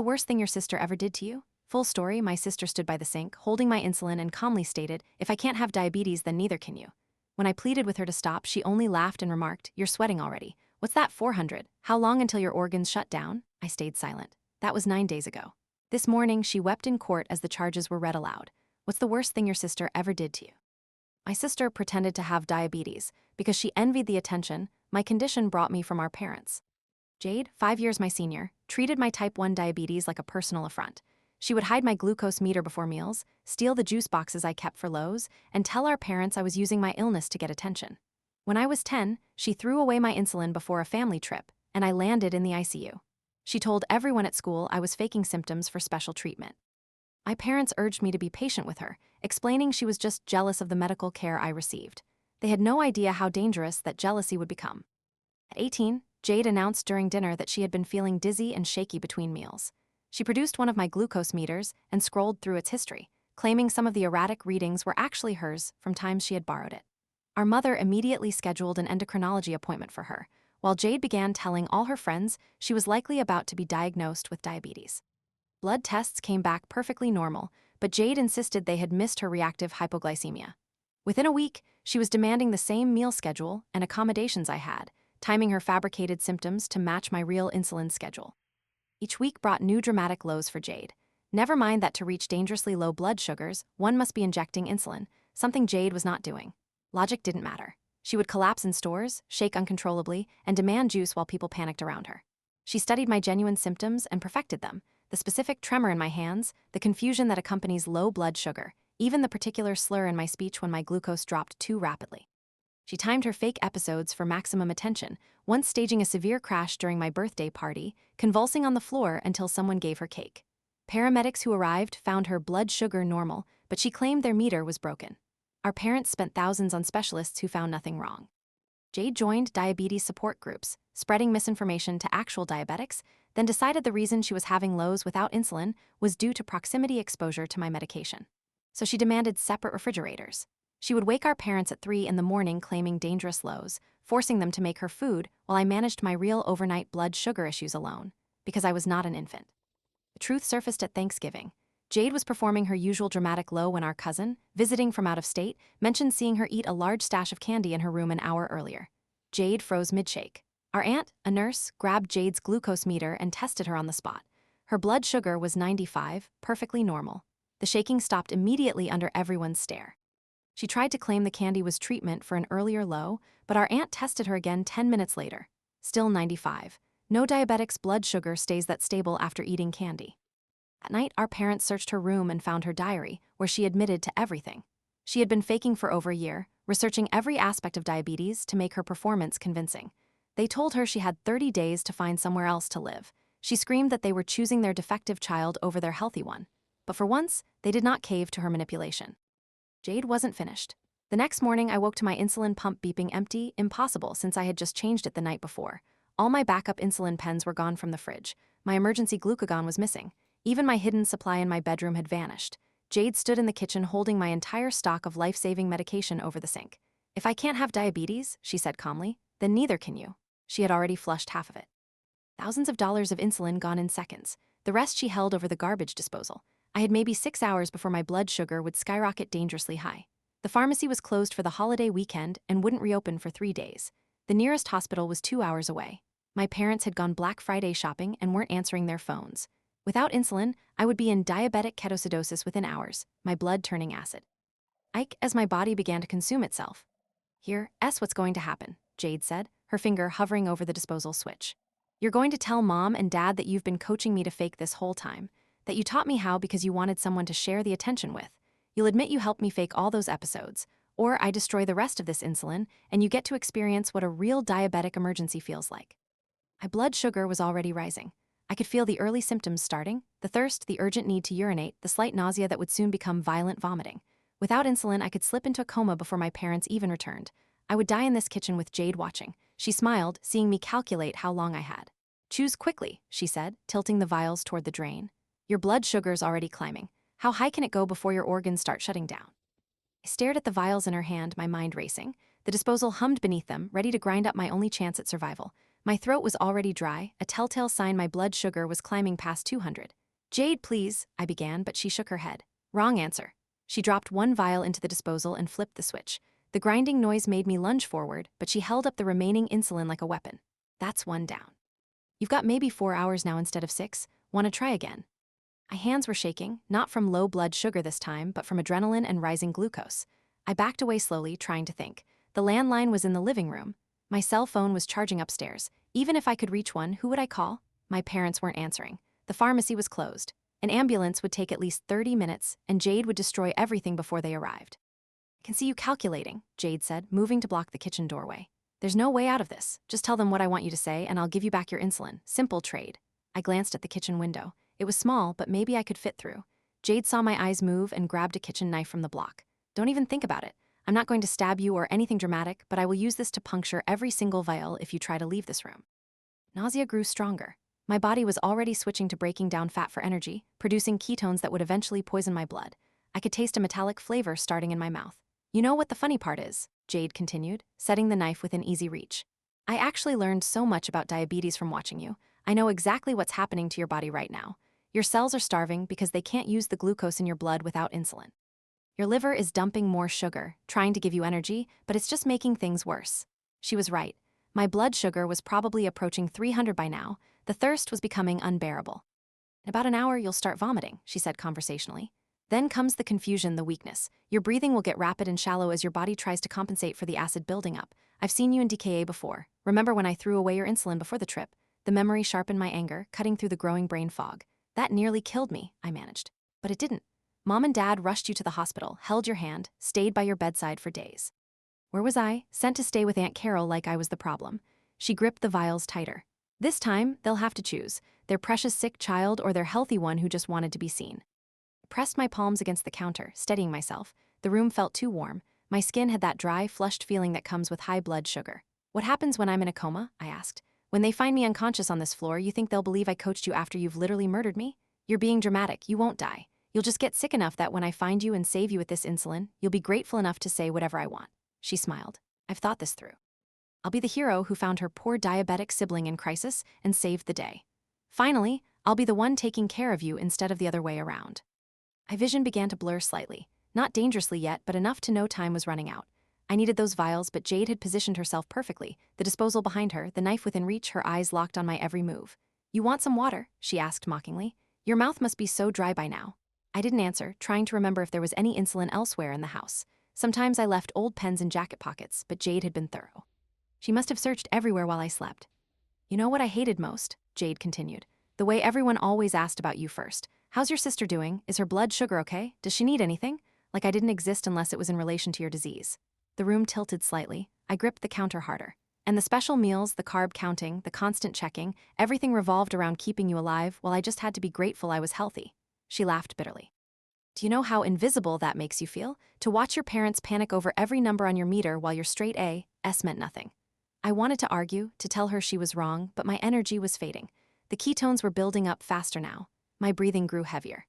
worst thing your sister ever did to you? Full story, my sister stood by the sink, holding my insulin and calmly stated, if I can't have diabetes, then neither can you. When I pleaded with her to stop, she only laughed and remarked, you're sweating already. What's that 400? How long until your organs shut down? I stayed silent. That was 9 days ago. This morning, she wept in court as the charges were read aloud. What's the worst thing your sister ever did to you? My sister pretended to have diabetes because she envied the attention my condition brought me from our parents. Jade, 5 years my senior, treated my type 1 diabetes like a personal affront. She would hide my glucose meter before meals, steal the juice boxes I kept for Lowe's, and tell our parents I was using my illness to get attention. When I was 10, she threw away my insulin before a family trip, and I landed in the ICU. She told everyone at school I was faking symptoms for special treatment. My parents urged me to be patient with her, explaining she was just jealous of the medical care I received. They had no idea how dangerous that jealousy would become. At 18, Jade announced during dinner that she had been feeling dizzy and shaky between meals. She produced one of my glucose meters and scrolled through its history, claiming some of the erratic readings were actually hers from times she had borrowed it. Our mother immediately scheduled an endocrinology appointment for her, while Jade began telling all her friends she was likely about to be diagnosed with diabetes. Blood tests came back perfectly normal, but Jade insisted they had missed her reactive hypoglycemia. Within a week, she was demanding the same meal schedule and accommodations I had, timing her fabricated symptoms to match my real insulin schedule. Each week brought new dramatic lows for Jade. Never mind that to reach dangerously low blood sugars, one must be injecting insulin, something Jade was not doing. Logic didn't matter. She would collapse in stores, shake uncontrollably, and demand juice while people panicked around her. She studied my genuine symptoms and perfected them: the specific tremor in my hands, the confusion that accompanies low blood sugar, even the particular slur in my speech when my glucose dropped too rapidly. She timed her fake episodes for maximum attention, once staging a severe crash during my birthday party, convulsing on the floor until someone gave her cake. Paramedics who arrived found her blood sugar normal, but she claimed their meter was broken. Our parents spent thousands on specialists who found nothing wrong. Jade joined diabetes support groups, spreading misinformation to actual diabetics, then decided the reason she was having lows without insulin was due to proximity exposure to my medication. So she demanded separate refrigerators. She would wake our parents at 3 in the morning claiming dangerous lows, forcing them to make her food while I managed my real overnight blood sugar issues alone, because I was not an infant. The truth surfaced at Thanksgiving. Jade was performing her usual dramatic low when our cousin, visiting from out of state, mentioned seeing her eat a large stash of candy in her room an hour earlier. Jade froze mid-shake. Our aunt, a nurse, grabbed Jade's glucose meter and tested her on the spot. Her blood sugar was 95, perfectly normal. The shaking stopped immediately under everyone's stare. She tried to claim the candy was treatment for an earlier low, but our aunt tested her again 10 minutes later. Still 95. No diabetic's blood sugar stays that stable after eating candy. At night, our parents searched her room and found her diary, where she admitted to everything. She had been faking for over a year, researching every aspect of diabetes to make her performance convincing. They told her she had 30 days to find somewhere else to live. She screamed that they were choosing their defective child over their healthy one. But for once, they did not cave to her manipulation. Jade wasn't finished. The next morning, I woke to my insulin pump beeping empty, impossible since I had just changed it the night before. All my backup insulin pens were gone from the fridge. My emergency glucagon was missing. Even my hidden supply in my bedroom had vanished. Jade stood in the kitchen holding my entire stock of life-saving medication over the sink. If I can't have diabetes, she said calmly, then neither can you. She had already flushed half of it. Thousands of dollars of insulin gone in seconds. The rest she held over the garbage disposal. I had maybe 6 hours before my blood sugar would skyrocket dangerously high. The pharmacy was closed for the holiday weekend and wouldn't reopen for 3 days. The nearest hospital was 2 hours away. My parents had gone Black Friday shopping and weren't answering their phones. Without insulin, I would be in diabetic ketoacidosis within hours, my blood turning acid. Ike, as my body began to consume itself. Here's what's going to happen, Jade said, her finger hovering over the disposal switch. You're going to tell Mom and Dad that you've been coaching me to fake this whole time, that you taught me how because you wanted someone to share the attention with. You'll admit you helped me fake all those episodes, or I destroy the rest of this insulin and you get to experience what a real diabetic emergency feels like. My blood sugar was already rising. I could feel the early symptoms starting: the thirst, the urgent need to urinate, the slight nausea that would soon become violent vomiting. Without insulin, I could slip into a coma before my parents even returned. I would die in this kitchen with Jade watching. She smiled, seeing me calculate how long I had. Choose quickly, she said, tilting the vials toward the drain. Your blood sugar's already climbing. How high can it go before your organs start shutting down? I stared at the vials in her hand, my mind racing. The disposal hummed beneath them, ready to grind up my only chance at survival. My throat was already dry, a telltale sign my blood sugar was climbing past 200. Jade, please, I began, but she shook her head. Wrong answer. She dropped one vial into the disposal and flipped the switch. The grinding noise made me lunge forward, but she held up the remaining insulin like a weapon. That's one down. You've got maybe 4 hours now instead of 6. Want to try again? My hands were shaking, not from low blood sugar this time, but from adrenaline and rising glucose. I backed away slowly, trying to think. The landline was in the living room. My cell phone was charging upstairs. Even if I could reach one, who would I call? My parents weren't answering. The pharmacy was closed. An ambulance would take at least 30 minutes, and Jade would destroy everything before they arrived. I can see you calculating, Jade said, moving to block the kitchen doorway. There's no way out of this. Just tell them what I want you to say, and I'll give you back your insulin. Simple trade. I glanced at the kitchen window. It was small, but maybe I could fit through. Jade saw my eyes move and grabbed a kitchen knife from the block. Don't even think about it. I'm not going to stab you or anything dramatic, but I will use this to puncture every single vial if you try to leave this room. Nausea grew stronger. My body was already switching to breaking down fat for energy, producing ketones that would eventually poison my blood. I could taste a metallic flavor starting in my mouth. You know what the funny part is? Jade continued, setting the knife within easy reach. I actually learned so much about diabetes from watching you. I know exactly what's happening to your body right now. Your cells are starving because they can't use the glucose in your blood without insulin. Your liver is dumping more sugar, trying to give you energy, but it's just making things worse. She was right. My blood sugar was probably approaching 300 by now. The thirst was becoming unbearable. In about an hour, you'll start vomiting, she said conversationally. Then comes the confusion, the weakness. Your breathing will get rapid and shallow as your body tries to compensate for the acid building up. I've seen you in DKA before. Remember when I threw away your insulin before the trip? The memory sharpened my anger, cutting through the growing brain fog. That nearly killed me, I managed. But it didn't. Mom and Dad rushed you to the hospital, held your hand, stayed by your bedside for days. Where was I? Sent to stay with Aunt Carol like I was the problem. She gripped the vials tighter. This time, they'll have to choose, their precious sick child or their healthy one who just wanted to be seen. I pressed my palms against the counter, steadying myself. The room felt too warm. My skin had that dry, flushed feeling that comes with high blood sugar. What happens when I'm in a coma? I asked. When they find me unconscious on this floor, you think they'll believe I coached you after you've literally murdered me? You're being dramatic. You won't die. You'll just get sick enough that when I find you and save you with this insulin, you'll be grateful enough to say whatever I want. She smiled. I've thought this through. I'll be the hero who found her poor diabetic sibling in crisis and saved the day. Finally, I'll be the one taking care of you instead of the other way around. My vision began to blur slightly. Not dangerously yet, but enough to know time was running out. I needed those vials, but Jade had positioned herself perfectly, the disposal behind her, the knife within reach, her eyes locked on my every move. You want some water? She asked mockingly. Your mouth must be so dry by now. I didn't answer, trying to remember if there was any insulin elsewhere in the house. Sometimes I left old pens in jacket pockets, but Jade had been thorough. She must have searched everywhere while I slept. You know what I hated most? Jade continued. The way everyone always asked about you first. How's your sister doing? Is her blood sugar okay? Does she need anything? Like I didn't exist unless it was in relation to your disease. The room tilted slightly. I gripped the counter harder. And the special meals, the carb counting, the constant checking, everything revolved around keeping you alive while I just had to be grateful I was healthy. She laughed bitterly. Do you know how invisible that makes you feel? To watch your parents panic over every number on your meter while your straight A, S meant nothing. I wanted to argue, to tell her she was wrong, but my energy was fading. The ketones were building up faster now. My breathing grew heavier.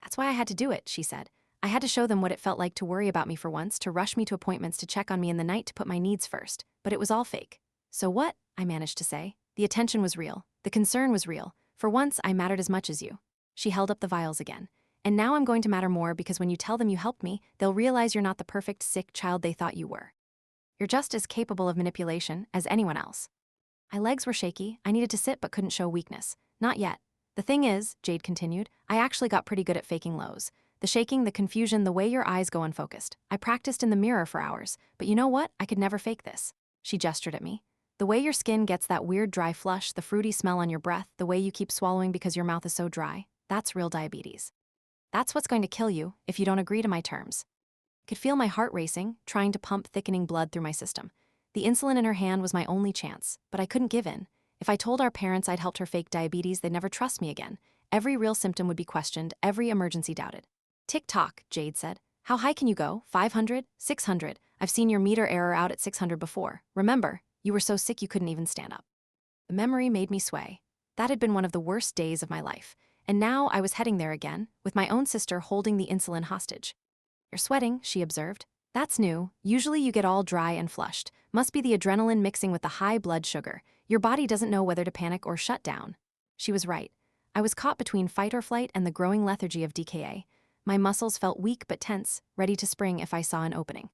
That's why I had to do it, she said. I had to show them what it felt like to worry about me for once, to rush me to appointments, to check on me in the night, to put my needs first. But it was all fake. So what? I managed to say. The attention was real. The concern was real. For once, I mattered as much as you. She held up the vials again. And now I'm going to matter more because when you tell them you helped me, they'll realize you're not the perfect, sick child they thought you were. You're just as capable of manipulation as anyone else. My legs were shaky. I needed to sit but couldn't show weakness. Not yet. The thing is, Jade continued, I actually got pretty good at faking lows. The shaking, the confusion, the way your eyes go unfocused. I practiced in the mirror for hours, but you know what? I could never fake this. She gestured at me. The way your skin gets that weird dry flush, the fruity smell on your breath, the way you keep swallowing because your mouth is so dry, that's real diabetes. That's what's going to kill you if you don't agree to my terms. I could feel my heart racing, trying to pump thickening blood through my system. The insulin in her hand was my only chance, but I couldn't give in. If I told our parents I'd helped her fake diabetes, they'd never trust me again. Every real symptom would be questioned, every emergency doubted. Tick-tock, Jade said. How high can you go? 500? 600? I've seen your meter error out at 600 before. Remember, you were so sick you couldn't even stand up. The memory made me sway. That had been one of the worst days of my life. And now I was heading there again, with my own sister holding the insulin hostage. You're sweating, she observed. That's new. Usually you get all dry and flushed. Must be the adrenaline mixing with the high blood sugar. Your body doesn't know whether to panic or shut down. She was right. I was caught between fight or flight and the growing lethargy of DKA. My muscles felt weak but tense, ready to spring if I saw an opening.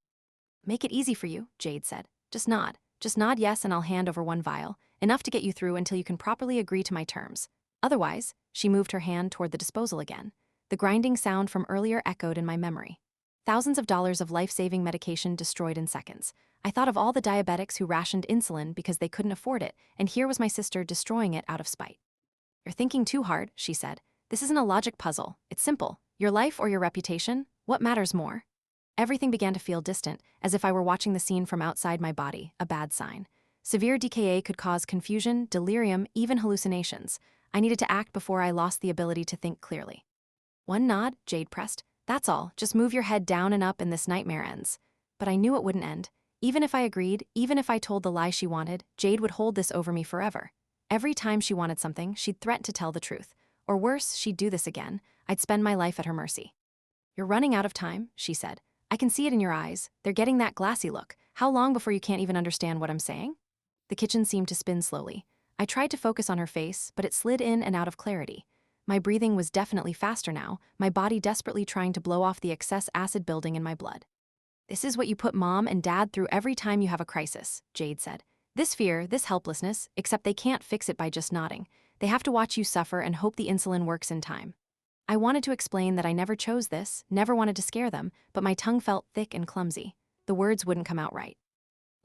Make it easy for you, Jade said. Just nod. Just nod yes and I'll hand over one vial, enough to get you through until you can properly agree to my terms. Otherwise, she moved her hand toward the disposal again. The grinding sound from earlier echoed in my memory. Thousands of dollars of life-saving medication destroyed in seconds. I thought of all the diabetics who rationed insulin because they couldn't afford it, and here was my sister destroying it out of spite. You're thinking too hard, she said. This isn't a logic puzzle. It's simple. Your life or your reputation? What matters more? Everything began to feel distant, as if I were watching the scene from outside my body, a bad sign. Severe DKA could cause confusion, delirium, even hallucinations. I needed to act before I lost the ability to think clearly. One nod, Jade pressed. That's all, just move your head down and up and this nightmare ends. But I knew it wouldn't end. Even if I agreed, even if I told the lie she wanted, Jade would hold this over me forever. Every time she wanted something, she'd threaten to tell the truth. Or worse, she'd do this again. I'd spend my life at her mercy. You're running out of time, she said. I can see it in your eyes. They're getting that glassy look. How long before you can't even understand what I'm saying? The kitchen seemed to spin slowly. I tried to focus on her face, but it slid in and out of clarity. My breathing was definitely faster now, my body desperately trying to blow off the excess acid building in my blood. This is what you put Mom and Dad through every time you have a crisis, Jade said. This fear, this helplessness, except they can't fix it by just nodding. They have to watch you suffer and hope the insulin works in time. I wanted to explain that I never chose this, never wanted to scare them, but my tongue felt thick and clumsy. The words wouldn't come out right.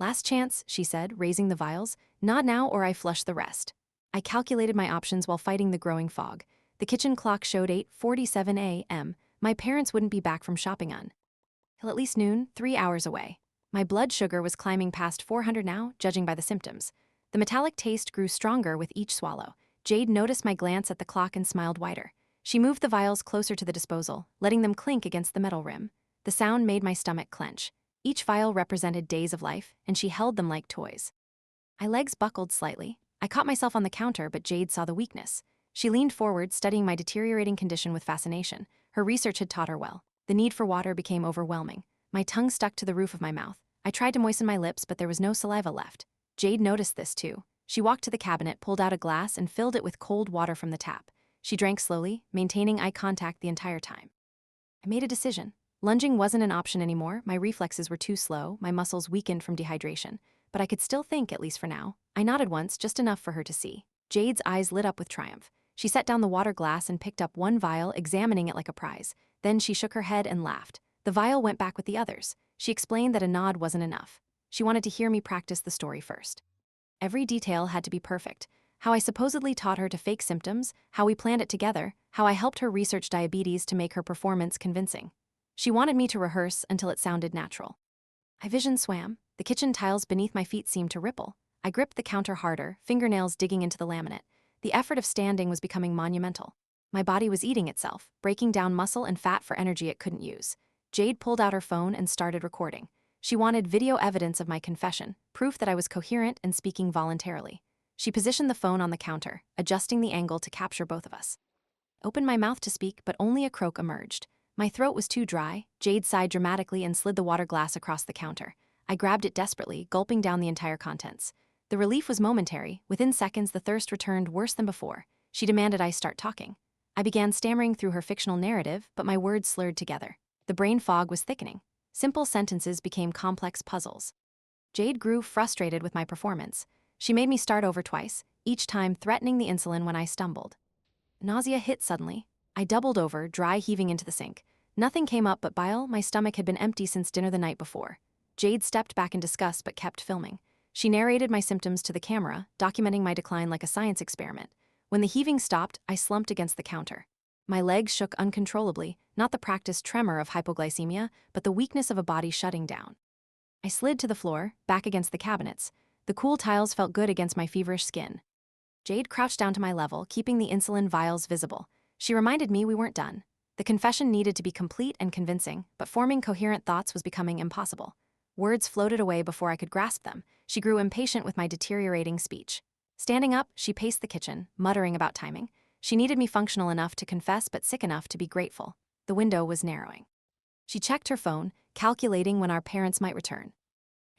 Last chance, she said, raising the vials. Nod now or I flush the rest. I calculated my options while fighting the growing fog. The kitchen clock showed 8:47 a.m. My parents wouldn't be back from shopping till at least noon, 3 hours away. My blood sugar was climbing past 400 now, judging by the symptoms. The metallic taste grew stronger with each swallow. Jade noticed my glance at the clock and smiled wider. She moved the vials closer to the disposal, letting them clink against the metal rim. The sound made my stomach clench. Each vial represented days of life, and she held them like toys. My legs buckled slightly. I caught myself on the counter, but Jade saw the weakness. She leaned forward, studying my deteriorating condition with fascination. Her research had taught her well. The need for water became overwhelming. My tongue stuck to the roof of my mouth. I tried to moisten my lips, but there was no saliva left. Jade noticed this too. She walked to the cabinet, pulled out a glass, and filled it with cold water from the tap. She drank slowly, maintaining eye contact the entire time. I made a decision. Lunging wasn't an option anymore. My reflexes were too slow, my muscles weakened from dehydration. But I could still think, at least for now. I nodded once, just enough for her to see. Jade's eyes lit up with triumph. She set down the water glass and picked up one vial, examining it like a prize. Then she shook her head and laughed. The vial went back with the others. She explained that a nod wasn't enough. She wanted to hear me practice the story first. Every detail had to be perfect. How I supposedly taught her to fake symptoms, how we planned it together, how I helped her research diabetes to make her performance convincing. She wanted me to rehearse until it sounded natural. My vision swam. The kitchen tiles beneath my feet seemed to ripple. I gripped the counter harder, fingernails digging into the laminate. The effort of standing was becoming monumental. My body was eating itself, breaking down muscle and fat for energy it couldn't use. Jade pulled out her phone and started recording. She wanted video evidence of my confession, proof that I was coherent and speaking voluntarily. She positioned the phone on the counter, adjusting the angle to capture both of us. I opened my mouth to speak, but only a croak emerged. My throat was too dry. Jade sighed dramatically and slid the water glass across the counter. I grabbed it desperately, gulping down the entire contents. The relief was momentary. Within seconds, the thirst returned worse than before. She demanded I start talking. I began stammering through her fictional narrative, but my words slurred together. The brain fog was thickening. Simple sentences became complex puzzles. Jade grew frustrated with my performance. She made me start over twice, each time threatening the insulin when I stumbled. Nausea hit suddenly. I doubled over, dry heaving into the sink. Nothing came up but bile. My stomach had been empty since dinner the night before. Jade stepped back in disgust but kept filming. She narrated my symptoms to the camera, documenting my decline like a science experiment. When the heaving stopped, I slumped against the counter. My legs shook uncontrollably, not the practiced tremor of hypoglycemia, but the weakness of a body shutting down. I slid to the floor, back against the cabinets. The cool tiles felt good against my feverish skin. Jade crouched down to my level, keeping the insulin vials visible. She reminded me we weren't done. The confession needed to be complete and convincing, but forming coherent thoughts was becoming impossible. Words floated away before I could grasp them. She grew impatient with my deteriorating speech. Standing up, she paced the kitchen, muttering about timing. She needed me functional enough to confess but sick enough to be grateful. The window was narrowing. She checked her phone, calculating when our parents might return.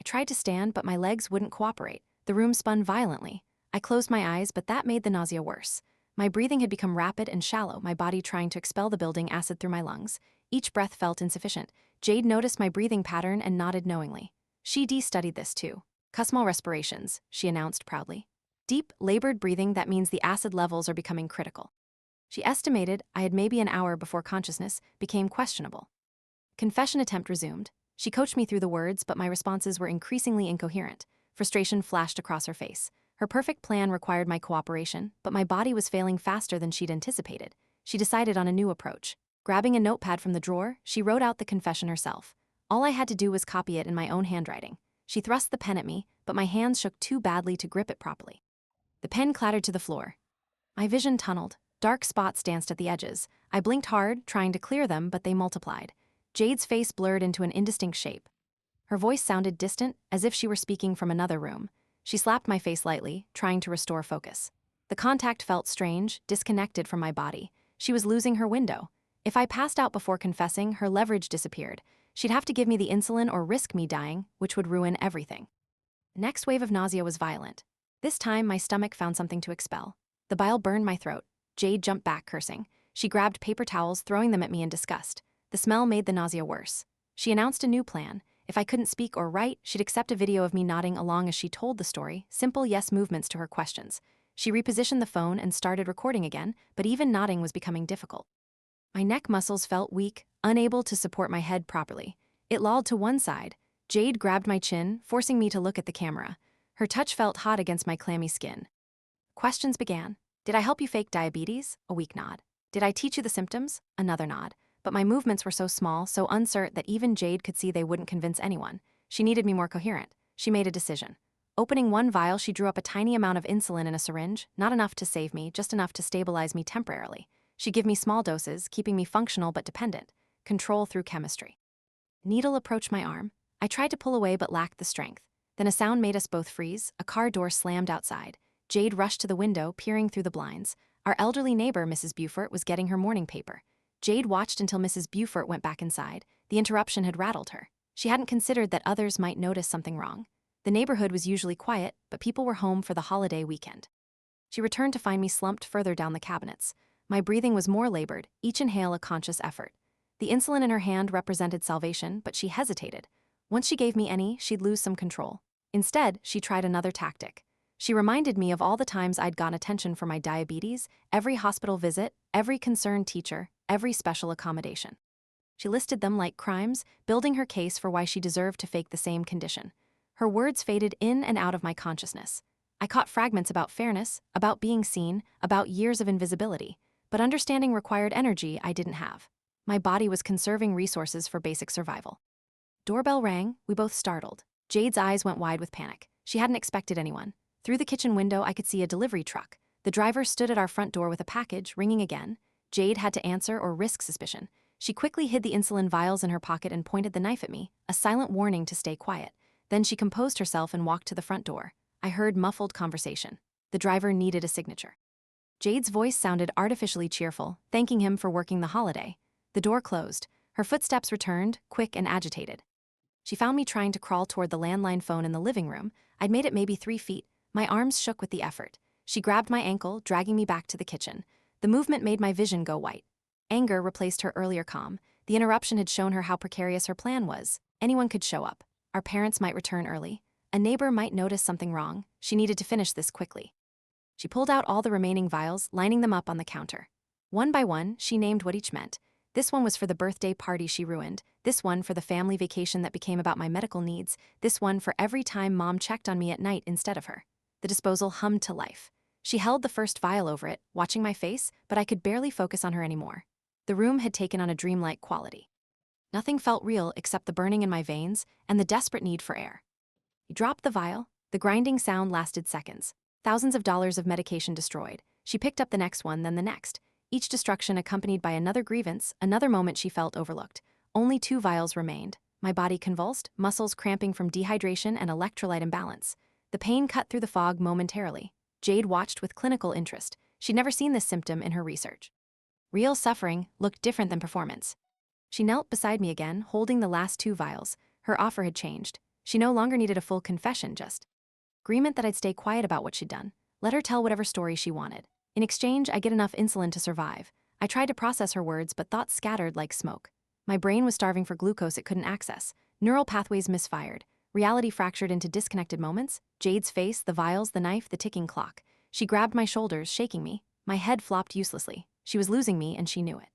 I tried to stand, but my legs wouldn't cooperate. The room spun violently. I closed my eyes, but that made the nausea worse. My breathing had become rapid and shallow, my body trying to expel the building acid through my lungs. Each breath felt insufficient. Jade noticed my breathing pattern and nodded knowingly. She studied this too. Kussmaul respirations, she announced proudly. Deep, labored breathing that means the acid levels are becoming critical. She estimated I had maybe an hour before consciousness became questionable. Confession attempt resumed. She coached me through the words, but my responses were increasingly incoherent. Frustration flashed across her face. Her perfect plan required my cooperation, but my body was failing faster than she'd anticipated. She decided on a new approach. Grabbing a notepad from the drawer, she wrote out the confession herself. All I had to do was copy it in my own handwriting. She thrust the pen at me, but my hands shook too badly to grip it properly. The pen clattered to the floor. My vision tunneled. Dark spots danced at the edges. I blinked hard, trying to clear them, but they multiplied. Jade's face blurred into an indistinct shape. Her voice sounded distant, as if she were speaking from another room. She slapped my face lightly, trying to restore focus. The contact felt strange, disconnected from my body. She was losing her window. If I passed out before confessing, her leverage disappeared. She'd have to give me the insulin or risk me dying, which would ruin everything. The next wave of nausea was violent. This time, my stomach found something to expel. The bile burned my throat. Jade jumped back, cursing. She grabbed paper towels, throwing them at me in disgust. The smell made the nausea worse. She announced a new plan. If I couldn't speak or write, she'd accept a video of me nodding along as she told the story, simple yes movements to her questions. She repositioned the phone and started recording again, but even nodding was becoming difficult. My neck muscles felt weak, unable to support my head properly. It lolled to one side. Jade grabbed my chin, forcing me to look at the camera. Her touch felt hot against my clammy skin. Questions began. Did I help you fake diabetes? A weak nod. Did I teach you the symptoms? Another nod. But my movements were so small, so uncertain that even Jade could see they wouldn't convince anyone. She needed me more coherent. She made a decision. Opening one vial, she drew up a tiny amount of insulin in a syringe, not enough to save me, just enough to stabilize me temporarily. She'd give me small doses, keeping me functional but dependent. Control through chemistry. Needle approached my arm. I tried to pull away but lacked the strength. Then a sound made us both freeze. A car door slammed outside. Jade rushed to the window, peering through the blinds. Our elderly neighbor, Mrs. Beaufort, was getting her morning paper. Jade watched until Mrs. Beaufort went back inside. The interruption had rattled her. She hadn't considered that others might notice something wrong. The neighborhood was usually quiet, but people were home for the holiday weekend. She returned to find me slumped further down the cabinets. My breathing was more labored, each inhale a conscious effort. The insulin in her hand represented salvation, but she hesitated. Once she gave me any, she'd lose some control. Instead, she tried another tactic. She reminded me of all the times I'd gotten attention for my diabetes, every hospital visit, every concerned teacher, every special accommodation. She listed them like crimes, building her case for why she deserved to fake the same condition. Her words faded in and out of my consciousness. I caught fragments about fairness, about being seen, about years of invisibility, but understanding required energy I didn't have. My body was conserving resources for basic survival. Doorbell rang, we both startled. Jade's eyes went wide with panic. She hadn't expected anyone. Through the kitchen window, I could see a delivery truck. The driver stood at our front door with a package, ringing again. Jade had to answer or risk suspicion. She quickly hid the insulin vials in her pocket and pointed the knife at me, a silent warning to stay quiet. Then she composed herself and walked to the front door. I heard muffled conversation. The driver needed a signature. Jade's voice sounded artificially cheerful, thanking him for working the holiday. The door closed. Her footsteps returned, quick and agitated. She found me trying to crawl toward the landline phone in the living room. I'd made it maybe 3 feet. My arms shook with the effort. She grabbed my ankle, dragging me back to the kitchen. The movement made my vision go white. Anger replaced her earlier calm. The interruption had shown her how precarious her plan was. Anyone could show up. Our parents might return early. A neighbor might notice something wrong. She needed to finish this quickly. She pulled out all the remaining vials, lining them up on the counter. One by one, she named what each meant. This one was for the birthday party she ruined. This one for the family vacation that became about my medical needs. This one for every time Mom checked on me at night instead of her. The disposal hummed to life. She held the first vial over it, watching my face, but I could barely focus on her anymore. The room had taken on a dreamlike quality. Nothing felt real except the burning in my veins and the desperate need for air. He dropped the vial. The grinding sound lasted seconds. Thousands of dollars of medication destroyed. She picked up the next one, then the next. Each destruction accompanied by another grievance, another moment she felt overlooked. Only 2 vials remained. My body convulsed, muscles cramping from dehydration and electrolyte imbalance. The pain cut through the fog momentarily. Jade watched with clinical interest. She'd never seen this symptom in her research. Real suffering looked different than performance. She knelt beside me again, holding the last 2 vials. Her offer had changed. She no longer needed a full confession, just agreement that I'd stay quiet about what she'd done. Let her tell whatever story she wanted. In exchange, I get enough insulin to survive. I tried to process her words, but thoughts scattered like smoke. My brain was starving for glucose it couldn't access. Neural pathways misfired. Reality fractured into disconnected moments. Jade's face, the vials, the knife, the ticking clock. She grabbed my shoulders, shaking me. My head flopped uselessly. She was losing me, and she knew it.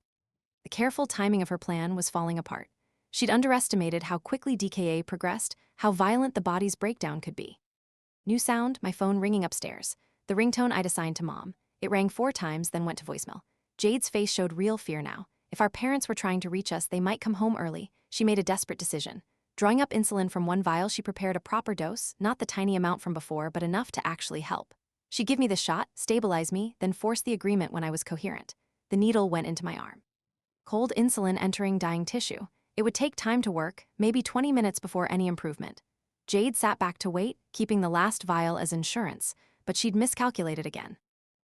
The careful timing of her plan was falling apart. She'd underestimated how quickly DKA progressed, how violent the body's breakdown could be. New sound, my phone ringing upstairs. The ringtone I'd assigned to Mom. It rang 4 times, then went to voicemail. Jade's face showed real fear now. If our parents were trying to reach us, they might come home early. She made a desperate decision. Drawing up insulin from one vial, she prepared a proper dose, not the tiny amount from before, but enough to actually help. She'd give me the shot, stabilize me, then force the agreement when I was coherent. The needle went into my arm. Cold insulin entering dying tissue. It would take time to work, maybe 20 minutes before any improvement. Jade sat back to wait, keeping the last vial as insurance, but she'd miscalculated again.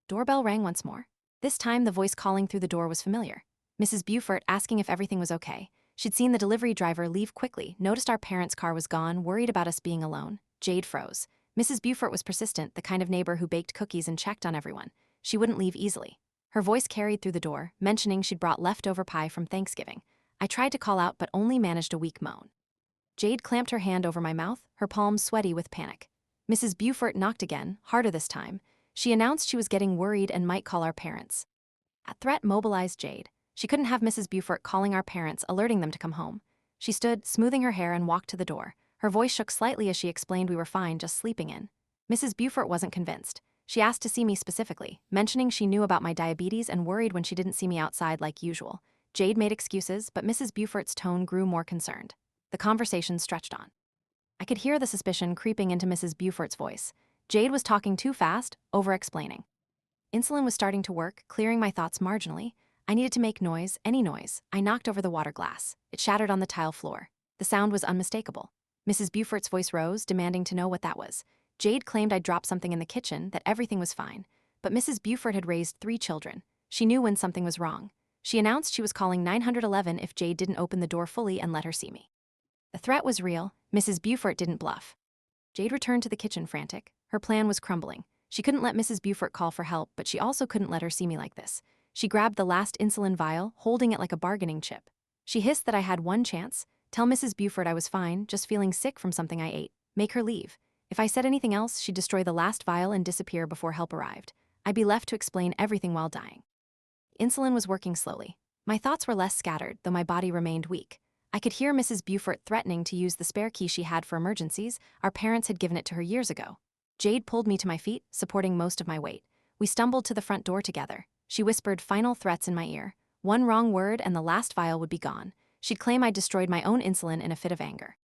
Doorbell rang once more. This time, the voice calling through the door was familiar. Mrs. Beaufort asking if everything was okay. She'd seen the delivery driver leave quickly, noticed our parents' car was gone, worried about us being alone. Jade froze. Mrs. Beaufort was persistent, the kind of neighbor who baked cookies and checked on everyone. She wouldn't leave easily. Her voice carried through the door, mentioning she'd brought leftover pie from Thanksgiving. I tried to call out but only managed a weak moan. Jade clamped her hand over my mouth, her palms sweaty with panic. Mrs. Beaufort knocked again, harder this time. She announced she was getting worried and might call our parents. That threat mobilized Jade. She couldn't have Mrs. Beaufort calling our parents, alerting them to come home. She stood, smoothing her hair, and walked to the door. Her voice shook slightly as she explained we were fine, just sleeping in. Mrs. Beaufort wasn't convinced. She asked to see me specifically, mentioning she knew about my diabetes and worried when she didn't see me outside like usual. Jade made excuses, but Mrs. Beaufort's tone grew more concerned. The conversation stretched on. I could hear the suspicion creeping into Mrs. Beaufort's voice. Jade was talking too fast, over-explaining. Insulin was starting to work, clearing my thoughts marginally. I needed to make noise, any noise. I knocked over the water glass. It shattered on the tile floor. The sound was unmistakable. Mrs. Beaufort's voice rose, demanding to know what that was. Jade claimed I'd dropped something in the kitchen, that everything was fine. But Mrs. Beaufort had raised 3 children. She knew when something was wrong. She announced she was calling 911 if Jade didn't open the door fully and let her see me. The threat was real. Mrs. Beaufort didn't bluff. Jade returned to the kitchen frantic. Her plan was crumbling. She couldn't let Mrs. Beaufort call for help, but she also couldn't let her see me like this. She grabbed the last insulin vial, holding it like a bargaining chip. She hissed that I had one chance. Tell Mrs. Beaufort I was fine, just feeling sick from something I ate. Make her leave. If I said anything else, she'd destroy the last vial and disappear before help arrived. I'd be left to explain everything while dying. Insulin was working slowly. My thoughts were less scattered, though my body remained weak. I could hear Mrs. Beaufort threatening to use the spare key she had for emergencies. Our parents had given it to her years ago. Jade pulled me to my feet, supporting most of my weight. We stumbled to the front door together. She whispered final threats in my ear. One wrong word and the last vial would be gone. She'd claim I'd destroyed my own insulin in a fit of anger.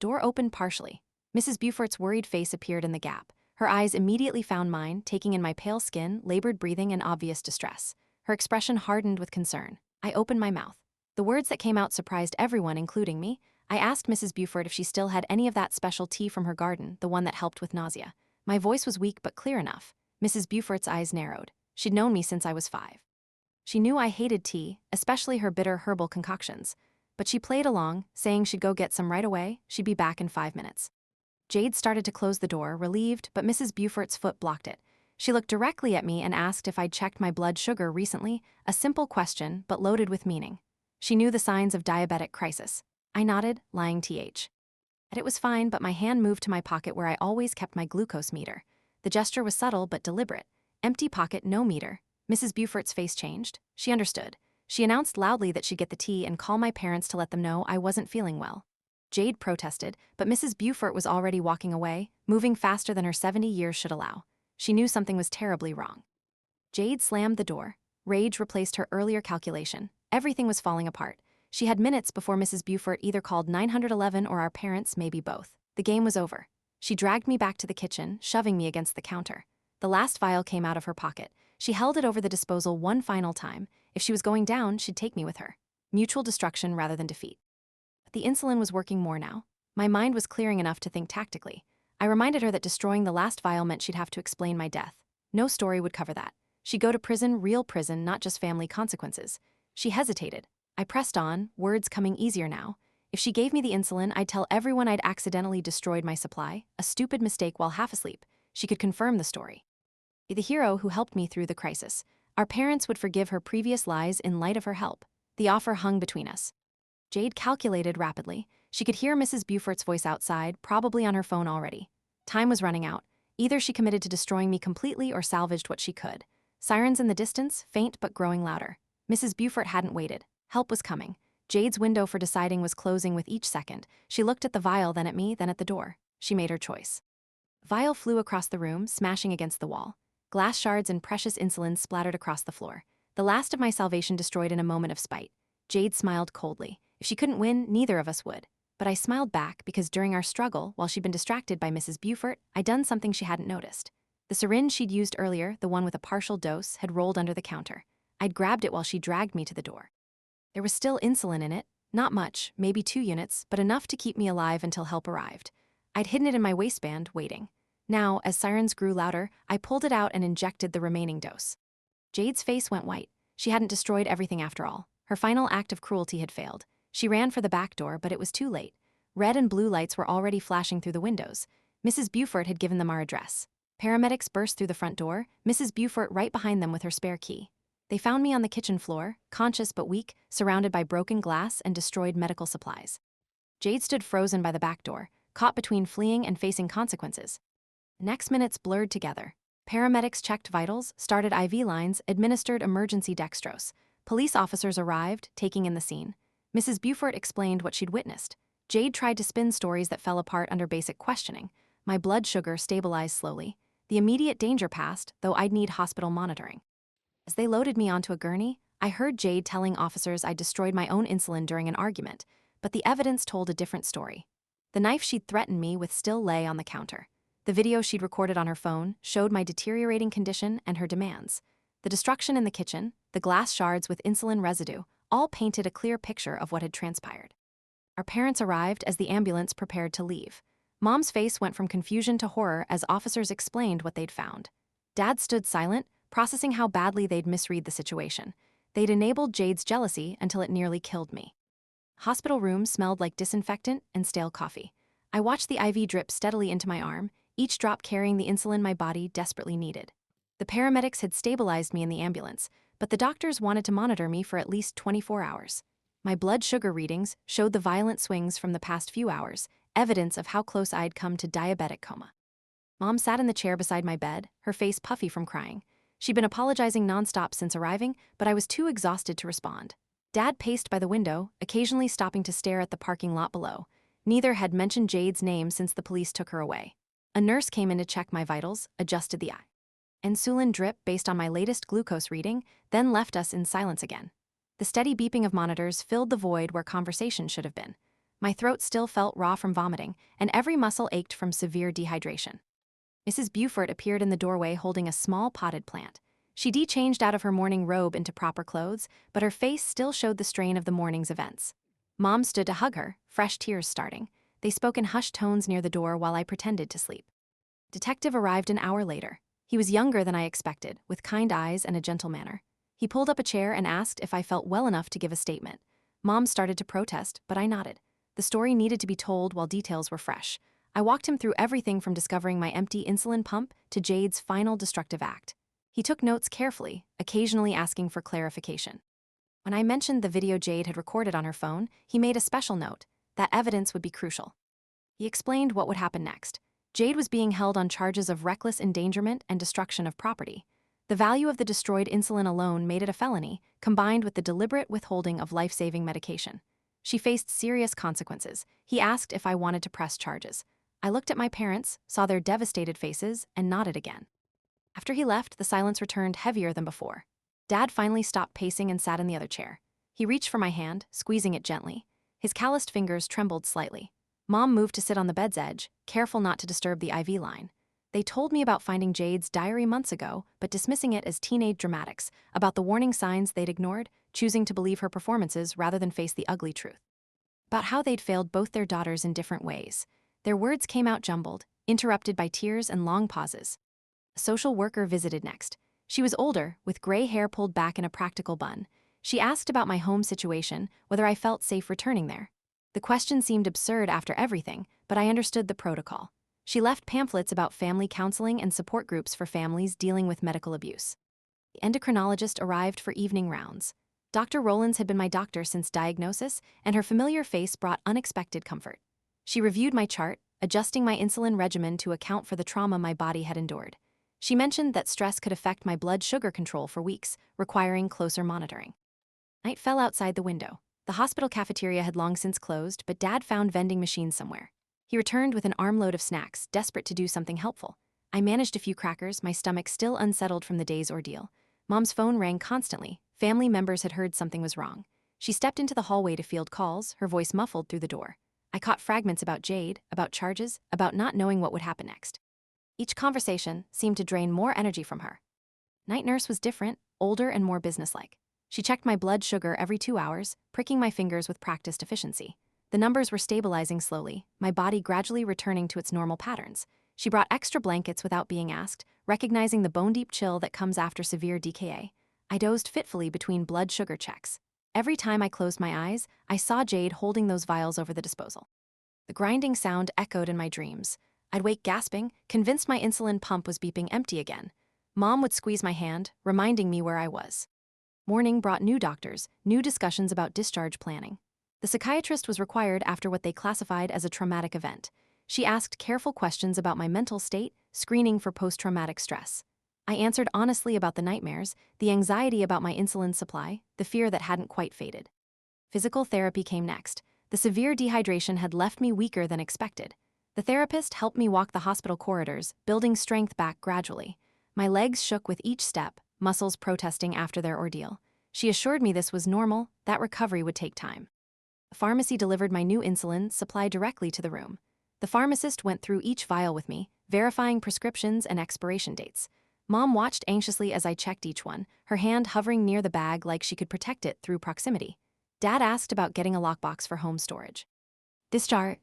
Door opened partially. Mrs. Beaufort's worried face appeared in the gap. Her eyes immediately found mine, taking in my pale skin, labored breathing, and obvious distress. Her expression hardened with concern. I opened my mouth. The words that came out surprised everyone, including me. I asked Mrs. Beaufort if she still had any of that special tea from her garden, the one that helped with nausea. My voice was weak but clear enough. Mrs. Beaufort's eyes narrowed. She'd known me since I was 5. She knew I hated tea, especially her bitter herbal concoctions. But she played along, saying she'd go get some right away. She'd be back in 5 minutes. Jade started to close the door, relieved, but Mrs. Beaufort's foot blocked it. She looked directly at me and asked if I'd checked my blood sugar recently, a simple question, but loaded with meaning. She knew the signs of diabetic crisis. I nodded, lying th. It was fine, but my hand moved to my pocket where I always kept my glucose meter. The gesture was subtle but deliberate. Empty pocket, no meter. Mrs. Beaufort's face changed. She understood. She announced loudly that she'd get the tea and call my parents to let them know I wasn't feeling well. Jade protested, but Mrs. Beaufort was already walking away, moving faster than her 70 years should allow. She knew something was terribly wrong. Jade slammed the door. Rage replaced her earlier calculation. Everything was falling apart. She had minutes before Mrs. Beaufort either called 911 or our parents, maybe both. The game was over. She dragged me back to the kitchen, shoving me against the counter. The last vial came out of her pocket. She held it over the disposal one final time. If she was going down, she'd take me with her. Mutual destruction rather than defeat. But the insulin was working more now. My mind was clearing enough to think tactically. I reminded her that destroying the last vial meant she'd have to explain my death. No story would cover that. She'd go to prison, real prison, not just family consequences. She hesitated. I pressed on, words coming easier now. If she gave me the insulin, I'd tell everyone I'd accidentally destroyed my supply, a stupid mistake while half asleep. She could confirm the story. The hero who helped me through the crisis. Our parents would forgive her previous lies in light of her help. The offer hung between us. Jade calculated rapidly. She could hear Mrs. Beaufort's voice outside, probably on her phone already. Time was running out. Either she committed to destroying me completely or salvaged what she could. Sirens in the distance, faint but growing louder. Mrs. Beaufort hadn't waited. Help was coming. Jade's window for deciding was closing with each second. She looked at the vial, then at me, then at the door. She made her choice. Vial flew across the room, smashing against the wall. Glass shards and precious insulin splattered across the floor. The last of my salvation destroyed in a moment of spite. Jade smiled coldly. If she couldn't win, neither of us would. But I smiled back because during our struggle, while she'd been distracted by Mrs. Beaufort, I'd done something she hadn't noticed. The syringe she'd used earlier, the one with a partial dose, had rolled under the counter. I'd grabbed it while she dragged me to the door. There was still insulin in it. Not much, maybe 2 units, but enough to keep me alive until help arrived. I'd hidden it in my waistband, waiting. Now, as sirens grew louder, I pulled it out and injected the remaining dose. Jade's face went white. She hadn't destroyed everything after all. Her final act of cruelty had failed. She ran for the back door, but it was too late. Red and blue lights were already flashing through the windows. Mrs. Beaufort had given them our address. Paramedics burst through the front door, Mrs. Beaufort right behind them with her spare key. They found me on the kitchen floor, conscious but weak, surrounded by broken glass and destroyed medical supplies. Jade stood frozen by the back door, caught between fleeing and facing consequences. The next minutes blurred together. Paramedics checked vitals, started IV lines, administered emergency dextrose. Police officers arrived, taking in the scene. Mrs. Beaufort explained what she'd witnessed. Jade tried to spin stories that fell apart under basic questioning. My blood sugar stabilized slowly. The immediate danger passed, though I'd need hospital monitoring. As they loaded me onto a gurney, I heard Jade telling officers I'd destroyed my own insulin during an argument, but the evidence told a different story. The knife she'd threatened me with still lay on the counter. The video she'd recorded on her phone showed my deteriorating condition and her demands. The destruction in the kitchen, the glass shards with insulin residue, all painted a clear picture of what had transpired. Our parents arrived as the ambulance prepared to leave. Mom's face went from confusion to horror as officers explained what they'd found. Dad stood silent, processing how badly they'd misread the situation. They'd enabled Jade's jealousy until it nearly killed me. Hospital rooms smelled like disinfectant and stale coffee. I watched the IV drip steadily into my arm, each drop carrying the insulin my body desperately needed. The paramedics had stabilized me in the ambulance, but the doctors wanted to monitor me for at least 24 hours. My blood sugar readings showed the violent swings from the past few hours, evidence of how close I'd come to diabetic coma. Mom sat in the chair beside my bed, her face puffy from crying. She'd been apologizing nonstop since arriving, but I was too exhausted to respond. Dad paced by the window, occasionally stopping to stare at the parking lot below. Neither had mentioned Jade's name since the police took her away. A nurse came in to check my vitals, adjusted the insulin drip based on my latest glucose reading, then left us in silence again. The steady beeping of monitors filled the void where conversation should have been. My throat still felt raw from vomiting, and every muscle ached from severe dehydration. Mrs. Beaufort appeared in the doorway holding a small potted plant. She de-changed out of her morning robe into proper clothes, but her face still showed the strain of the morning's events. Mom stood to hug her, fresh tears starting. They spoke in hushed tones near the door while I pretended to sleep. Detective arrived an hour later. He was younger than I expected, with kind eyes and a gentle manner. He pulled up a chair and asked if I felt well enough to give a statement. Mom started to protest, but I nodded. The story needed to be told while details were fresh. I walked him through everything from discovering my empty insulin pump to Jade's final destructive act. He took notes carefully, occasionally asking for clarification. When I mentioned the video Jade had recorded on her phone, he made a special note. That evidence would be crucial. He explained what would happen next. Jade was being held on charges of reckless endangerment and destruction of property. The value of the destroyed insulin alone made it a felony, combined with the deliberate withholding of life-saving medication. She faced serious consequences. He asked if I wanted to press charges. I looked at my parents, saw their devastated faces, and nodded again. After he left, the silence returned heavier than before. Dad finally stopped pacing and sat in the other chair. He reached for my hand, squeezing it gently. His calloused fingers trembled slightly. Mom moved to sit on the bed's edge, careful not to disturb the IV line. They told me about finding Jade's diary months ago, but dismissing it as teenage dramatics, about the warning signs they'd ignored, choosing to believe her performances rather than face the ugly truth. About how they'd failed both their daughters in different ways. Their words came out jumbled, interrupted by tears and long pauses. A social worker visited next. She was older, with gray hair pulled back in a practical bun. She asked about my home situation, whether I felt safe returning there. The question seemed absurd after everything, but I understood the protocol. She left pamphlets about family counseling and support groups for families dealing with medical abuse. The endocrinologist arrived for evening rounds. Dr. Rollins had been my doctor since diagnosis, and her familiar face brought unexpected comfort. She reviewed my chart, adjusting my insulin regimen to account for the trauma my body had endured. She mentioned that stress could affect my blood sugar control for weeks, requiring closer monitoring. Night fell outside the window. The hospital cafeteria had long since closed, but Dad found vending machines somewhere. He returned with an armload of snacks, desperate to do something helpful. I managed a few crackers, my stomach still unsettled from the day's ordeal. Mom's phone rang constantly. Family members had heard something was wrong. She stepped into the hallway to field calls, her voice muffled through the door. I caught fragments about Jade, about charges, about not knowing what would happen next. Each conversation seemed to drain more energy from her. Night nurse was different, older and more businesslike. She checked my blood sugar every 2 hours, pricking my fingers with practiced efficiency. The numbers were stabilizing slowly, my body gradually returning to its normal patterns. She brought extra blankets without being asked, recognizing the bone-deep chill that comes after severe DKA. I dozed fitfully between blood sugar checks. Every time I closed my eyes, I saw Jade holding those vials over the disposal. The grinding sound echoed in my dreams. I'd wake gasping, convinced my insulin pump was beeping empty again. Mom would squeeze my hand, reminding me where I was. Morning brought new doctors, new discussions about discharge planning. The psychiatrist was required after what they classified as a traumatic event. She asked careful questions about my mental state, screening for post-traumatic stress. I answered honestly about the nightmares, the anxiety about my insulin supply, the fear that hadn't quite faded. Physical therapy came next. The severe dehydration had left me weaker than expected. The therapist helped me walk the hospital corridors, building strength back gradually. My legs shook with each step, muscles protesting after their ordeal. She assured me this was normal, that recovery would take time. The pharmacy delivered my new insulin, supplied directly to the room. The pharmacist went through each vial with me, verifying prescriptions and expiration dates. Mom watched anxiously as I checked each one, her hand hovering near the bag like she could protect it through proximity. Dad asked about getting a lockbox for home storage. Discharge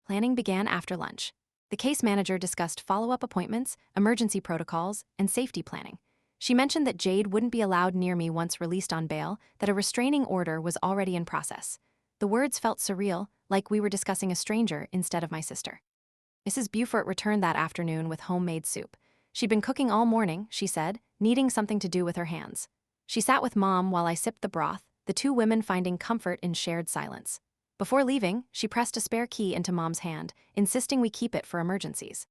planning began after lunch. The case manager discussed follow-up appointments, emergency protocols, and safety planning. She mentioned that Jade wouldn't be allowed near me once released on bail, that a restraining order was already in process. The words felt surreal, like we were discussing a stranger instead of my sister. Mrs. Beaufort returned that afternoon with homemade soup. She'd been cooking all morning, she said, needing something to do with her hands. She sat with Mom while I sipped the broth, the two women finding comfort in shared silence. Before leaving, she pressed a spare key into Mom's hand, insisting we keep it for emergencies.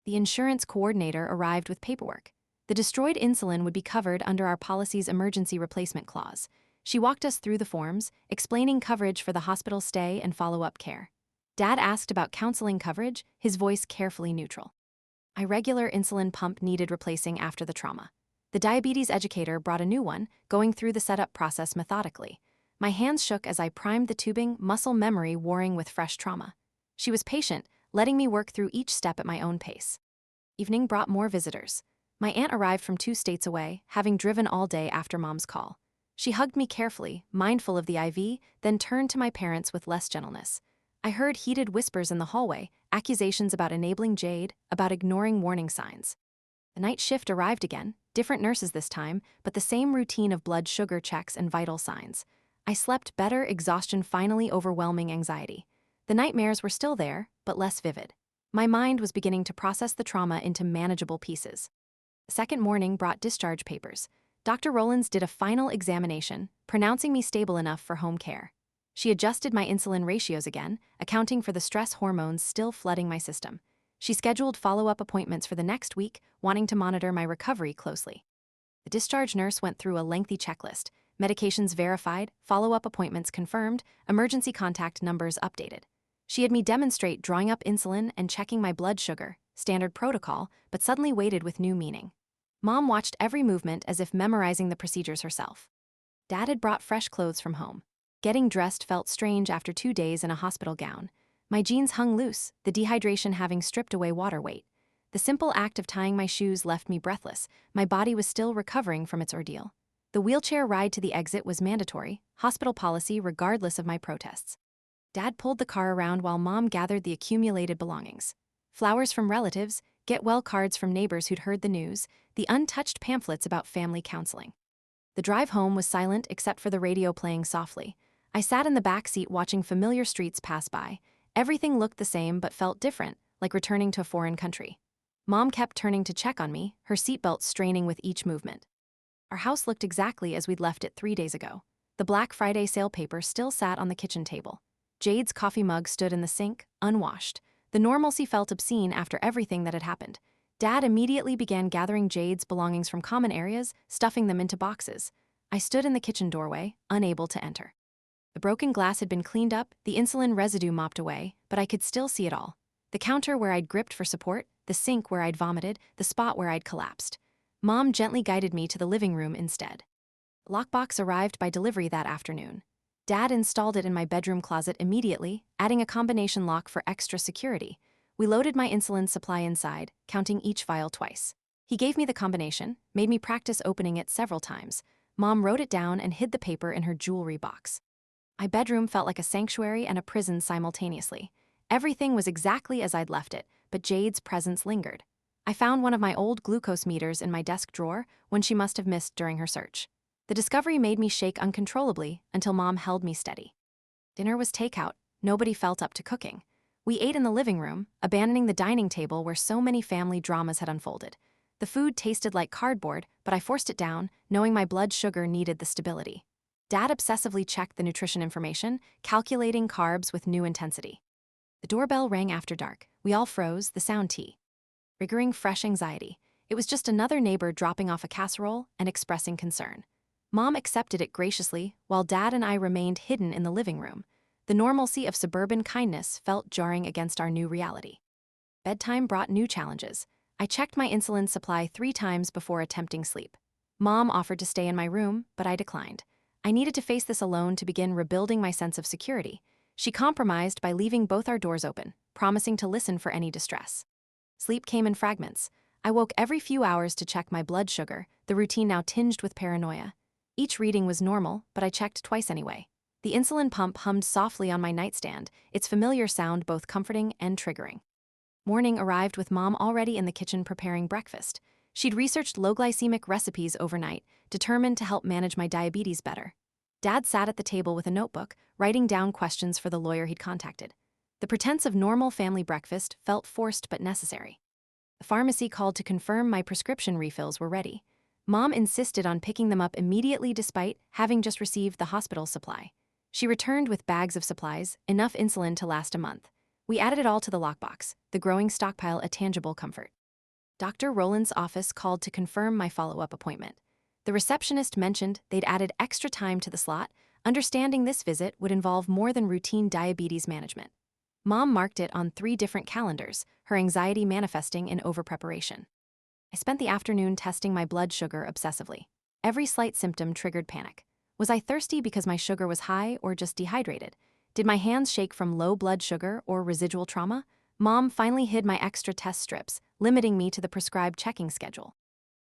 The insurance coordinator arrived with paperwork. The destroyed insulin would be covered under our policy's emergency replacement clause. She walked us through the forms, explaining coverage for the hospital stay and follow-up care. Dad asked about counseling coverage, his voice carefully neutral. My regular insulin pump needed replacing after the trauma. The diabetes educator brought a new one, going through the setup process methodically. My hands shook as I primed the tubing, muscle memory warring with fresh trauma. She was patient, letting me work through each step at my own pace. Evening brought more visitors. My aunt arrived from 2 states away, having driven all day after Mom's call. She hugged me carefully, mindful of the IV, then turned to my parents with less gentleness. I heard heated whispers in the hallway, accusations about enabling Jade, about ignoring warning signs. The night shift arrived again, different nurses this time, but the same routine of blood sugar checks and vital signs. I slept better, exhaustion finally overwhelming anxiety. The nightmares were still there, but less vivid. My mind was beginning to process the trauma into manageable pieces. The second morning brought discharge papers. Dr. Rollins did a final examination, pronouncing me stable enough for home care. She adjusted my insulin ratios again, accounting for the stress hormones still flooding my system. She scheduled follow-up appointments for the next week, wanting to monitor my recovery closely. The discharge nurse went through a lengthy checklist, medications verified, follow-up appointments confirmed, emergency contact numbers updated. She had me demonstrate drawing up insulin and checking my blood sugar, standard protocol, but suddenly waited with new meaning. Mom watched every movement as if memorizing the procedures herself. Dad had brought fresh clothes from home. Getting dressed felt strange after 2 days in a hospital gown. My jeans hung loose, the dehydration having stripped away water weight. The simple act of tying my shoes left me breathless. My body was still recovering from its ordeal. The wheelchair ride to the exit was mandatory, hospital policy regardless of my protests. Dad pulled the car around while Mom gathered the accumulated belongings. Flowers from relatives, get-well cards from neighbors who'd heard the news, the untouched pamphlets about family counseling. The drive home was silent except for the radio playing softly. I sat in the back seat watching familiar streets pass by. Everything looked the same but felt different, like returning to a foreign country. Mom kept turning to check on me, her seatbelt straining with each movement. Our house looked exactly as we'd left it 3 days ago. The Black Friday sale paper still sat on the kitchen table. Jade's coffee mug stood in the sink, unwashed. The normalcy felt obscene after everything that had happened. Dad immediately began gathering Jade's belongings from common areas, stuffing them into boxes. I stood in the kitchen doorway, unable to enter. The broken glass had been cleaned up, the insulin residue mopped away, but I could still see it all. The counter where I'd gripped for support, the sink where I'd vomited, the spot where I'd collapsed. Mom gently guided me to the living room instead. Lockbox arrived by delivery that afternoon. Dad installed it in my bedroom closet immediately, adding a combination lock for extra security. We loaded my insulin supply inside, counting each vial twice. He gave me the combination, made me practice opening it several times. Mom wrote it down and hid the paper in her jewelry box. My bedroom felt like a sanctuary and a prison simultaneously. Everything was exactly as I'd left it, but Jade's presence lingered. I found one of my old glucose meters in my desk drawer, one she must have missed during her search. The discovery made me shake uncontrollably until Mom held me steady. Dinner was takeout. Nobody felt up to cooking. We ate in the living room, abandoning the dining table where so many family dramas had unfolded. The food tasted like cardboard, but I forced it down, knowing my blood sugar needed the stability. Dad obsessively checked the nutrition information, calculating carbs with new intensity. The doorbell rang after dark. We all froze, the sound triggering fresh anxiety. It was just another neighbor dropping off a casserole and expressing concern. Mom accepted it graciously, while Dad and I remained hidden in the living room. The normalcy of suburban kindness felt jarring against our new reality. Bedtime brought new challenges. I checked my insulin supply 3 times before attempting sleep. Mom offered to stay in my room, but I declined. I needed to face this alone to begin rebuilding my sense of security. She compromised by leaving both our doors open, promising to listen for any distress. Sleep came in fragments. I woke every few hours to check my blood sugar, the routine now tinged with paranoia. Each reading was normal, but I checked twice anyway. The insulin pump hummed softly on my nightstand, its familiar sound both comforting and triggering. Morning arrived with Mom already in the kitchen preparing breakfast. She'd researched low-glycemic recipes overnight, determined to help manage my diabetes better. Dad sat at the table with a notebook, writing down questions for the lawyer he'd contacted. The pretense of normal family breakfast felt forced but necessary. The pharmacy called to confirm my prescription refills were ready. Mom insisted on picking them up immediately despite having just received the hospital supply. She returned with bags of supplies, enough insulin to last a month. We added it all to the lockbox, the growing stockpile a tangible comfort. Dr. Rowland's office called to confirm my follow-up appointment. The receptionist mentioned they'd added extra time to the slot, understanding this visit would involve more than routine diabetes management. Mom marked it on 3 different calendars, her anxiety manifesting in overpreparation. I spent the afternoon testing my blood sugar obsessively. Every slight symptom triggered panic. Was I thirsty because my sugar was high or just dehydrated? Did my hands shake from low blood sugar or residual trauma? Mom finally hid my extra test strips, limiting me to the prescribed checking schedule.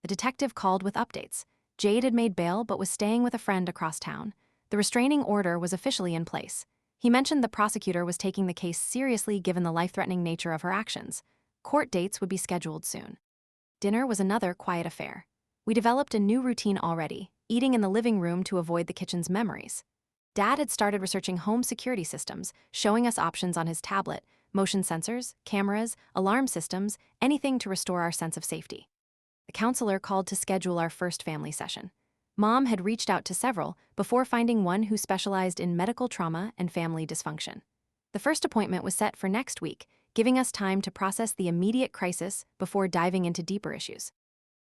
The detective called with updates. Jade had made bail but was staying with a friend across town. The restraining order was officially in place. He mentioned the prosecutor was taking the case seriously given the life-threatening nature of her actions. Court dates would be scheduled soon. Dinner was another quiet affair. We developed a new routine already, eating in the living room to avoid the kitchen's memories. Dad had started researching home security systems, showing us options on his tablet, motion sensors, cameras, alarm systems, anything to restore our sense of safety. The counselor called to schedule our first family session. Mom had reached out to several before finding one who specialized in medical trauma and family dysfunction. The first appointment was set for next week, giving us time to process the immediate crisis before diving into deeper issues.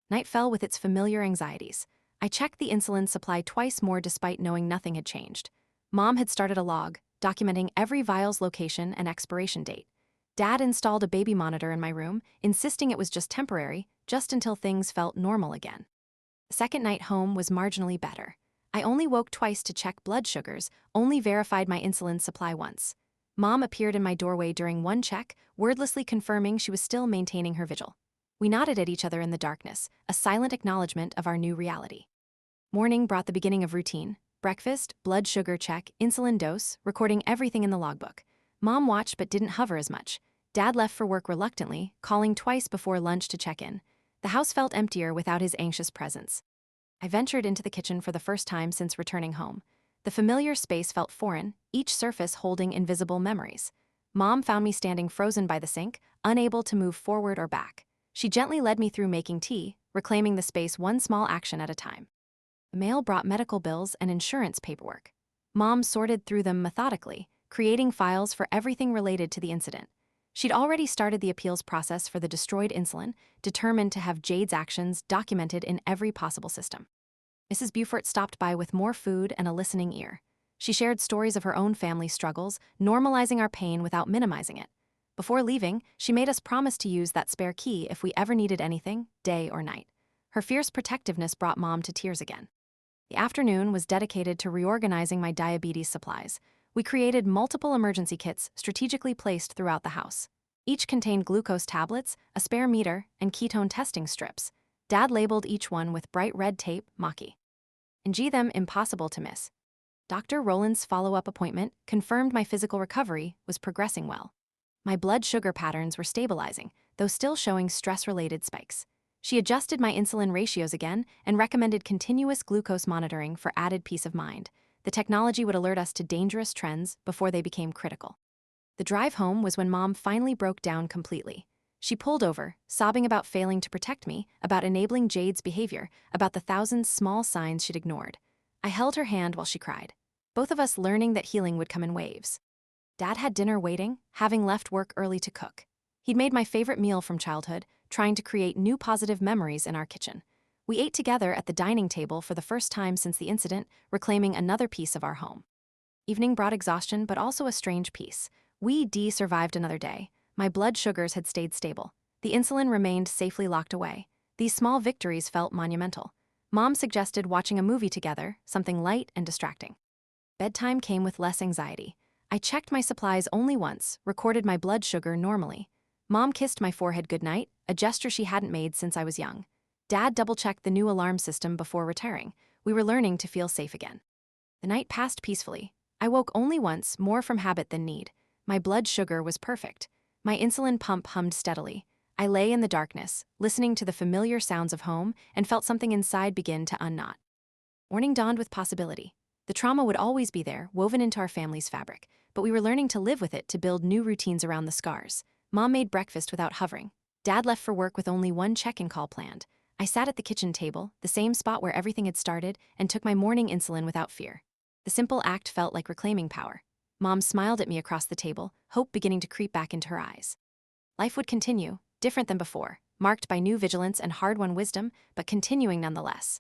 Night fell with its familiar anxieties. I checked the insulin supply twice more despite knowing nothing had changed. Mom had started a log, documenting every vial's location and expiration date. Dad installed a baby monitor in my room, insisting it was just temporary, just until things felt normal again. The second night home was marginally better. I only woke twice to check blood sugars, only verified my insulin supply once. Mom appeared in my doorway during one check, wordlessly confirming she was still maintaining her vigil. We nodded at each other in the darkness, a silent acknowledgement of our new reality. Morning brought the beginning of routine. Breakfast, blood sugar check, insulin dose, recording everything in the logbook. Mom watched but didn't hover as much. Dad left for work reluctantly, calling twice before lunch to check in. The house felt emptier without his anxious presence. I ventured into the kitchen for the first time since returning home. The familiar space felt foreign, each surface holding invisible memories. Mom found me standing frozen by the sink, unable to move forward or back. She gently led me through making tea, reclaiming the space one small action at a time. The mail brought medical bills and insurance paperwork. Mom sorted through them methodically, creating files for everything related to the incident. She'd already started the appeals process for the destroyed insulin, determined to have Jade's actions documented in every possible system. Mrs. Beaufort stopped by with more food and a listening ear. She shared stories of her own family struggles, normalizing our pain without minimizing it. Before leaving, she made us promise to use that spare key if we ever needed anything, day or night. Her fierce protectiveness brought Mom to tears again. The afternoon was dedicated to reorganizing my diabetes supplies. We created multiple emergency kits strategically placed throughout the house. Each contained glucose tablets, a spare meter, and ketone testing strips. Dad labeled each one with bright red tape, Maki. And them impossible to miss. Dr. Rowland's follow-up appointment confirmed my physical recovery was progressing well. My blood sugar patterns were stabilizing, though still showing stress-related spikes. She adjusted my insulin ratios again and recommended continuous glucose monitoring for added peace of mind. The technology would alert us to dangerous trends before they became critical. The drive home was when Mom finally broke down completely. She pulled over, sobbing about failing to protect me, about enabling Jade's behavior, about the thousands small signs she'd ignored. I held her hand while she cried, both of us learning that healing would come in waves. Dad had dinner waiting, having left work early to cook. He'd made my favorite meal from childhood, trying to create new positive memories in our kitchen. We ate together at the dining table for the first time since the incident, reclaiming another piece of our home. Evening brought exhaustion, but also a strange peace. We survived another day. My blood sugars had stayed stable. The insulin remained safely locked away. These small victories felt monumental. Mom suggested watching a movie together, something light and distracting. Bedtime came with less anxiety. I checked my supplies only once, recorded my blood sugar normally. Mom kissed my forehead goodnight, a gesture she hadn't made since I was young. Dad double-checked the new alarm system before retiring. We were learning to feel safe again. The night passed peacefully. I woke only once, more from habit than need. My blood sugar was perfect. My insulin pump hummed steadily. I lay in the darkness, listening to the familiar sounds of home, and felt something inside begin to unknot. Morning dawned with possibility. The trauma would always be there, woven into our family's fabric, but we were learning to live with it to build new routines around the scars. Mom made breakfast without hovering. Dad left for work with only one check-in call planned. I sat at the kitchen table, the same spot where everything had started, and took my morning insulin without fear. The simple act felt like reclaiming power. Mom smiled at me across the table, hope beginning to creep back into her eyes. Life would continue, different than before, marked by new vigilance and hard-won wisdom, but continuing nonetheless.